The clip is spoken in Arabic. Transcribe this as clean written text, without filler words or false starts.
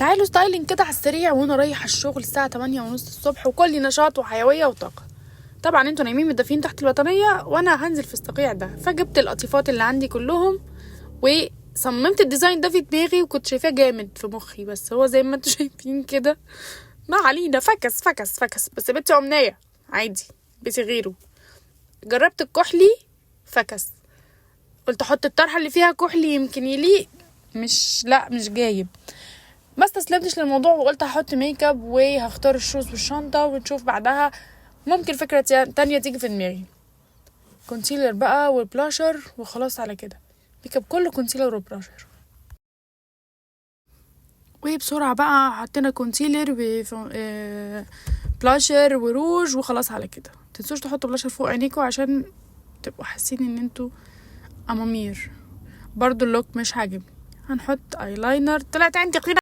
تعالوا ستايلينج كده على السريع وانا رايحه الشغل الساعه 8:30 الصبح وكل نشاط وحيويه وطاقه. طبعا انتوا نايمين متدفين تحت البطانيه وانا هنزل في الصقيع ده، فجبت القطيفات اللي عندي كلهم وصممت الديزاين ده في دماغي وكنت شايفاه جامد في مخي، بس هو زي ما انتوا شايفين كده ما علينا، فكس فكس فكس. بس بنتي أمنية عادي بس غيره. جربت الكحلي فكس، قلت احط الطرحه اللي فيها كحلي يمكن يليق، مش جايب. ما استسلمتش للموضوع وقلت هحط ميك اب وهختار الشوز والشنطه ونشوف بعدها ممكن فكره تانية تيجي في دماغي. كونسيلر بقى والبلاشر وخلاص على كده، ميك اب كله كونسيلر وبلاشر. وبسرعه بقى حطينا كونسيلر بلاشر وروج وخلاص على كده. متنسوش تحطوا بلاشر فوق عينيكوا عشان تبقوا حاسين ان انتوا امامير. برضو اللوك مش عاجبني، هنحط ايلاينر. طلعت عندي قيمة